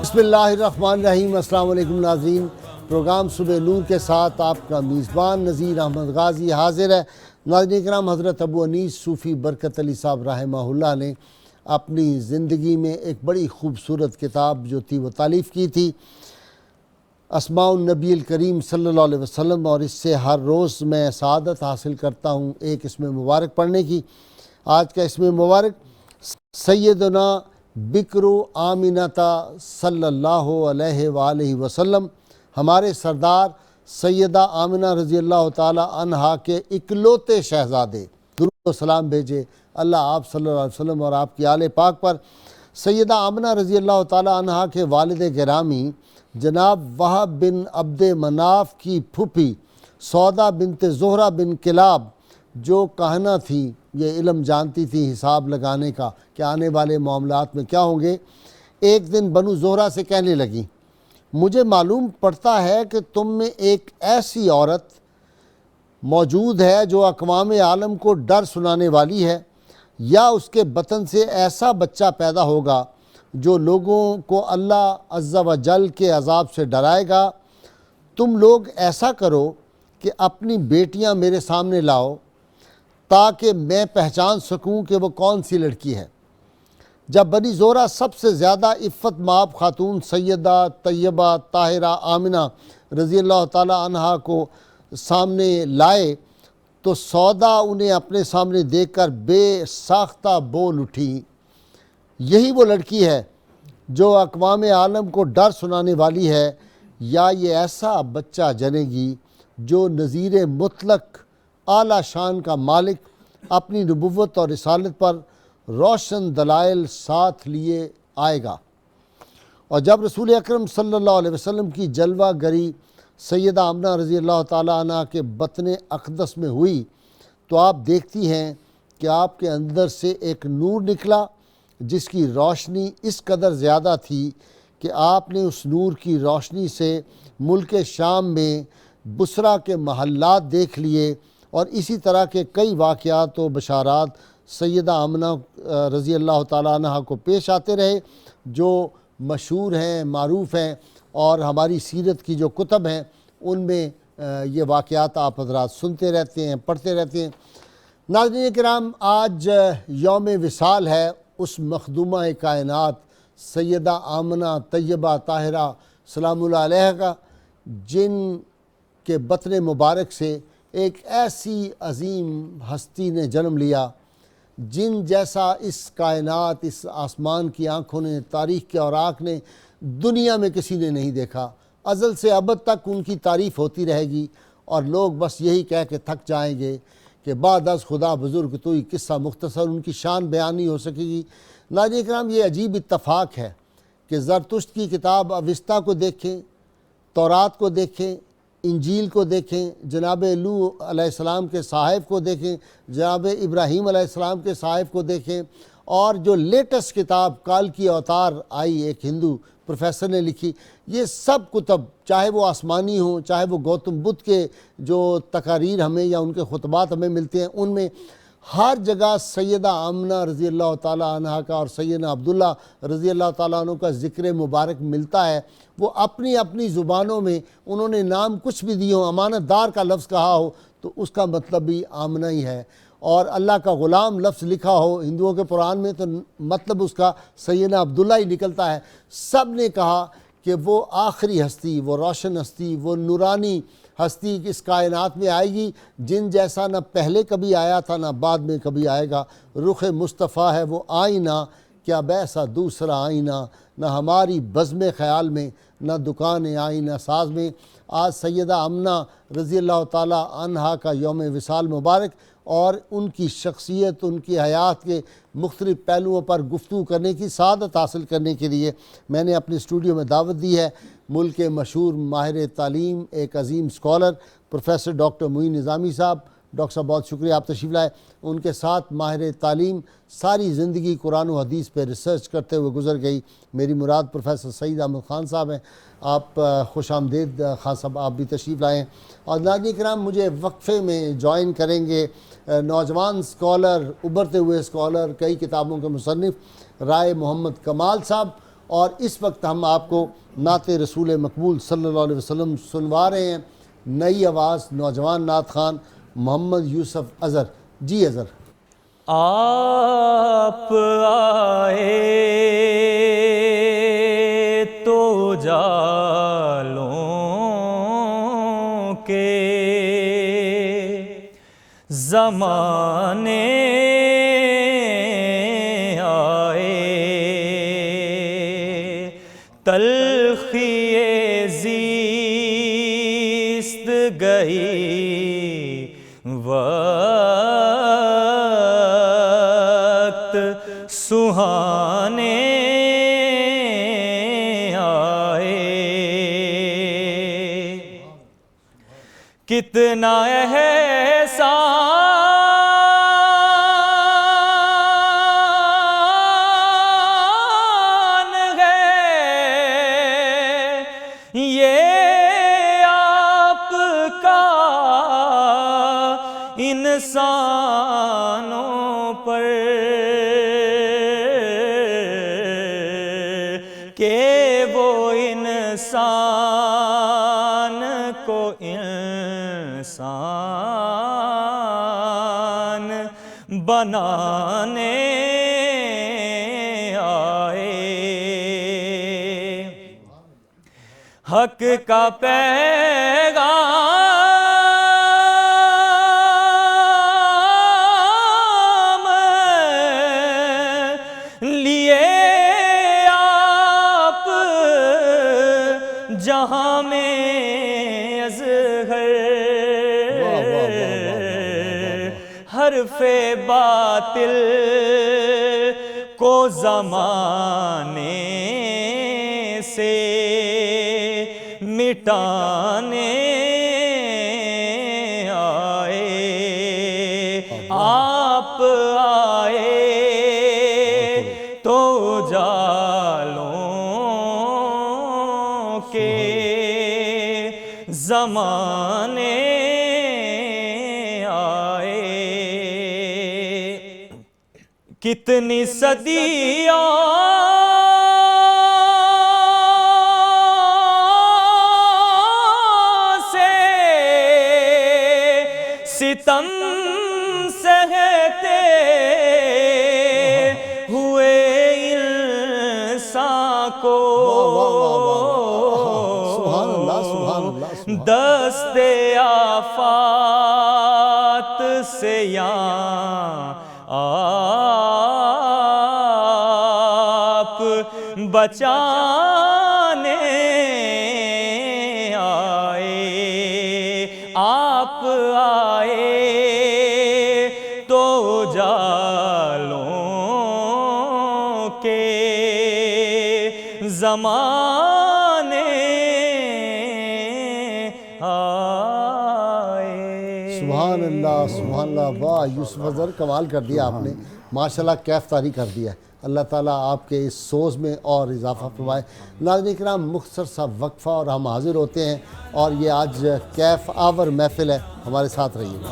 بسم اللہ الرحمن الرحیم۔ السلام علیکم ناظرین، پروگرام صبح نور کے ساتھ آپ کا میزبان نذیر احمد غازی حاضر ہے۔ ناظرین کرام، حضرت ابو انیس صوفی برکت علی صاحب رحمہ اللہ نے اپنی زندگی میں ایک بڑی خوبصورت کتاب جو تھی وہ تالیف کی تھی، اسماء النبی الکریم صلی اللہ علیہ وسلم، اور اس سے ہر روز میں سعادت حاصل کرتا ہوں ایک اسم مبارک پڑھنے کی۔ آج کا اسم مبارک سیدنا بکر آمنہ صلی اللہ علیہ وآلہ وسلم، ہمارے سردار سیدہ آمنہ رضی اللہ تعالی عنہا کے اکلوتے شہزادے، درود و سلام بھیجے اللہ آپ صلی اللہ علیہ وسلم اور آپ کی آل پاک پر۔ سیدہ آمنہ رضی اللہ تعالی عنہا کے والد گرامی جناب وہب بن عبد مناف کی پھوپھی سودا بنت زہرہ بن کلاب، جو کہنہ تھی، یہ علم جانتی تھی حساب لگانے کا کہ آنے والے معاملات میں کیا ہوں گے، ایک دن بنو زہرہ سے کہنے لگیں، مجھے معلوم پڑتا ہے کہ تم میں ایک ایسی عورت موجود ہے جو اقوام عالم کو ڈر سنانے والی ہے، یا اس کے بطن سے ایسا بچہ پیدا ہوگا جو لوگوں کو اللہ عز و جل کے عذاب سے ڈرائے گا۔ تم لوگ ایسا کرو کہ اپنی بیٹیاں میرے سامنے لاؤ تاکہ میں پہچان سکوں کہ وہ کون سی لڑکی ہے۔ جب بنی زہرہ سب سے زیادہ عفت مآب خاتون سیدہ طیبہ طاہرہ آمنہ رضی اللہ تعالی عنہا کو سامنے لائے تو سودا انہیں اپنے سامنے دیکھ کر بے ساختہ بول اٹھی، یہی وہ لڑکی ہے جو اقوام عالم کو ڈر سنانے والی ہے، یا یہ ایسا بچہ جنے گی جو نذیر مطلق اعلیٰ شان کا مالک اپنی نبوت اور رسالت پر روشن دلائل ساتھ لیے آئے گا۔ اور جب رسول اکرم صلی اللہ علیہ وسلم کی جلوہ گری سیدہ آمنہ رضی اللہ تعالی عنہ کے بطن اقدس میں ہوئی تو آپ دیکھتی ہیں کہ آپ کے اندر سے ایک نور نکلا جس کی روشنی اس قدر زیادہ تھی کہ آپ نے اس نور کی روشنی سے ملک شام میں بصرہ کے محلات دیکھ لیے، اور اسی طرح کے کئی واقعات و بشارات سیدہ آمنہ رضی اللہ تعالی عنہ کو پیش آتے رہے، جو مشہور ہیں، معروف ہیں، اور ہماری سیرت کی جو کتب ہیں ان میں یہ واقعات آپ حضرات سنتے رہتے ہیں، پڑھتے رہتے ہیں۔ ناظرین کرام، آج یوم وصال ہے اس مخدومہ کائنات سیدہ آمنہ طیبہ طاہرہ سلام اللہ علیہ کا، جن کے بطن مبارک سے ایک ایسی عظیم ہستی نے جنم لیا جن جیسا اس کائنات، اس آسمان کی آنکھوں نے، تاریخ کے اوراق نے، دنیا میں کسی نے نہیں دیکھا۔ ازل سے ابد تک ان کی تعریف ہوتی رہے گی، اور لوگ بس یہی کہہ کے تھک جائیں گے کہ بعد از خدا بزرگ توئی قصہ مختصر، ان کی شان بیان نہیں ہو سکے گی۔ ناظرین کرام، یہ عجیب اتفاق ہے کہ زرتشت کی کتاب اوسطیٰ کو دیکھیں، تورات کو دیکھیں، انجیل کو دیکھیں، جناب لو علیہ السلام کے صحائف کو دیکھیں، جناب ابراہیم علیہ السلام کے صحائف کو دیکھیں، اور جو لیٹسٹ کتاب کال کی اوتار آئی، ایک ہندو پروفیسر نے لکھی، یہ سب کتب چاہے وہ آسمانی ہوں، چاہے وہ گوتم بدھ کے جو تقاریر ہمیں یا ان کے خطبات ہمیں ملتے ہیں، ان میں ہر جگہ سیدہ آمنہ رضی اللہ تعالی عنہ کا اور سیدنا عبداللہ رضی اللہ تعالیٰ عنہ کا ذکر مبارک ملتا ہے۔ وہ اپنی اپنی زبانوں میں انہوں نے نام کچھ بھی دیے ہوں، امانت دار کا لفظ کہا ہو تو اس کا مطلب بھی آمنہ ہی ہے، اور اللہ کا غلام لفظ لکھا ہو ہندوؤں کے قرآن میں تو مطلب اس کا سیدنا عبداللہ ہی نکلتا ہے۔ سب نے کہا کہ وہ آخری ہستی، وہ روشن ہستی، وہ نورانی ہستی اس کائنات میں آئے گی جن جیسا نہ پہلے کبھی آیا تھا نہ بعد میں کبھی آئے گا۔ رخ مصطفیٰ ہے وہ آئینہ، کیا بیسا دوسرا آئینہ، نہ ہماری بزم خیال میں نہ دکان آئینہ ساز میں۔ آج سیدہ آمنہ رضی اللہ تعالی عنہا کا یوم وصال مبارک، اور ان کی شخصیت، ان کی حیات کے مختلف پہلوؤں پر گفتگو کرنے کی سعادت حاصل کرنے کے لیے میں نے اپنے اسٹوڈیو میں دعوت دی ہے ملک کے مشہور ماہر تعلیم، ایک عظیم سکولر پروفیسر ڈاکٹر معین نظامی صاحب۔ ڈاکٹر صاحب بہت شکریہ آپ تشریف لائے۔ ان کے ساتھ ماہر تعلیم، ساری زندگی قرآن و حدیث پہ ریسرچ کرتے ہوئے گزر گئی، میری مراد پروفیسر سعید احمد خان صاحب ہیں۔ آپ خوش آمدید خان صاحب، آپ بھی تشریف لائیں۔ اور ناظرین کرام، مجھے وقفے میں جوائن کریں گے نوجوان سکولر، ابھرتے ہوئے سکولر، کئی کتابوں کے مصنف رائے محمد کمال صاحب، اور اس وقت ہم آپ کو نعت رسول مقبول صلی اللہ علیہ وسلم سنوا رہے ہیں، نئی آواز نوجوان نعت خوان محمد یوسف اظہر۔ جی اظہر۔ آپ آئے تو جالوں کے زمانے آئے، تلخی زیست گئی وقت سہانے آئے، کتنا احسان ہے یہ آپ کا انسانوں پر کہ وہ انسان کو انسان بنانے آئے، حق کا پیغام لیے آپ جہاں میں اظہر، حرف باطل کو زمانے سے مٹانے آئے، آپ آئے تو جالوں کے زمانے آئے، کتنی صدیوں سے ستم سہتے ہوئے انسان کو سبحان اللہ سبحان اللہ سبحان دست آفات سے یہاں آپ بچانے آئے، آپ آئے تو جالوں کے زمانے آئے۔ سبحان اللہ سبحان اللہ، واہ یوسف اظہر کمال کر دیا آپ نے، ماشاءاللہ کیف طاری کر دیا ہے۔ اللہ تعالیٰ آپ کے اس سوز میں اور اضافہ فرمائے۔ ناظرین کرام، مختصر سا وقفہ اور ہم حاضر ہوتے ہیں، اور یہ آج کیف آور محفل ہے، ہمارے ساتھ رہیے گا۔